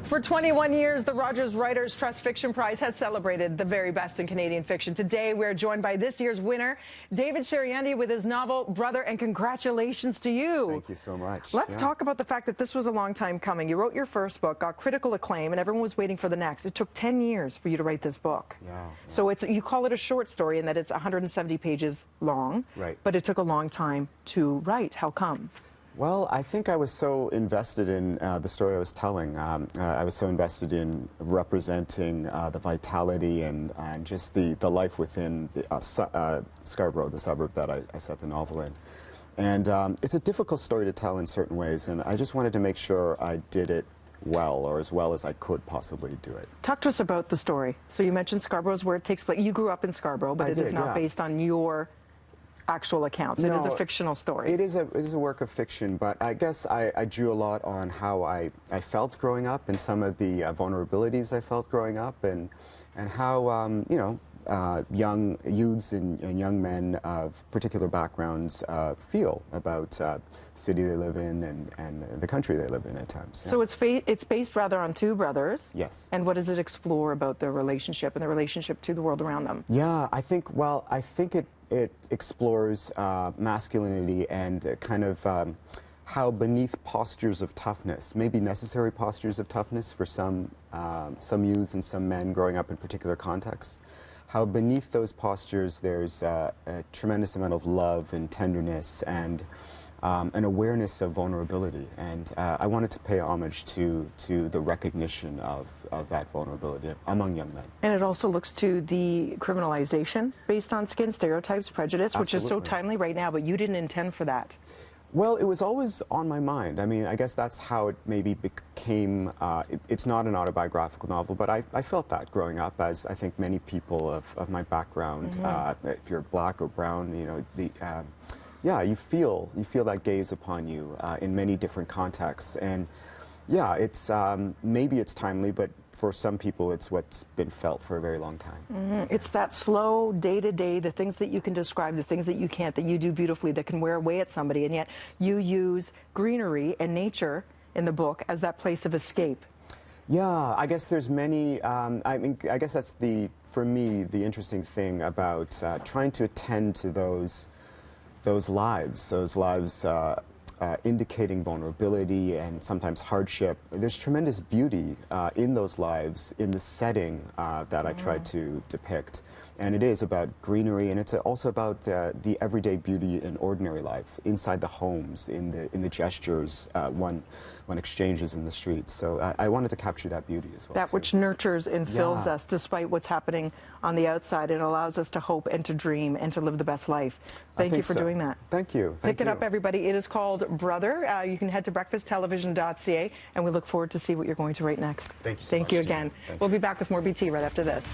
For 21 years, the Rogers Writers Trust Fiction Prize has celebrated the very best in Canadian fiction. Today, we're joined by this year's winner, David Chariandy, with his novel, Brother, and congratulations to you. Thank you so much. Let's talk about the fact that this was a long time coming. You wrote your first book, got critical acclaim, and everyone was waiting for the next. It took 10 years for you to write this book. Yeah. So you call it a short story in that it's 170 pages long, right? But it took a long time to write. How come? Well, I think I was so invested in the story I was telling. I was so invested in representing the vitality and just the life within Scarborough, the suburb that I set the novel in. And it's a difficult story to tell in certain ways, and I just wanted to make sure I did it well, or as well as I could possibly do it. Talk to us about the story. So you mentioned Scarborough's where it takes place. You grew up in Scarborough, but it is not based on your actual accounts. No, it is a fictional story. It is a work of fiction, but I guess I drew a lot on how I felt growing up and some of the vulnerabilities I felt growing up, and how young youths and young men of particular backgrounds feel about the city they live in and the country they live in at times. Yeah. So it's based rather on two brothers. Yes. And what does it explore about their relationship and the relationship to the world around them? Yeah, I think it explores masculinity and kind of how beneath postures of toughness, maybe necessary postures of toughness for some youths and some men growing up in particular contexts, how beneath those postures there's a tremendous amount of love and tenderness and an awareness of vulnerability. And I wanted to pay homage to the recognition of that vulnerability among young men. And it also looks to the criminalization based on skin stereotypes, prejudice, which is so timely right now, but you didn't intend for that. Well, it was always on my mind. I mean, I guess that's how it maybe became, it's not an autobiographical novel, but I felt that growing up, as I think many people of my background, if you're black or brown, you know, yeah, you feel that gaze upon you in many different contexts. And yeah, it's maybe it's timely, but for some people it's what's been felt for a very long time. It's that slow day-to-day, the things that you can describe, the things that you can't, that you do beautifully, that can wear away at somebody, and yet you use greenery and nature in the book as that place of escape. Yeah, I guess there's many, I mean, I guess that's for me, the interesting thing about trying to attend to those lives indicating vulnerability and sometimes hardship. There's tremendous beauty in those lives, in the setting that I try to depict. And it is about greenery, and it's also about the everyday beauty in ordinary life, inside the homes, in the gestures one exchanges in the streets. So I wanted to capture that beauty as well. That which nurtures and fills us despite what's happening on the outside, and allows us to hope and to dream and to live the best life. Thank you for doing that. Thank you. Pick it up, everybody. It is called Brother. You can head to breakfasttelevision.ca, and we look forward to see what you're going to write next. Thank you so much. Thank you again. We'll be back with more BT right after this.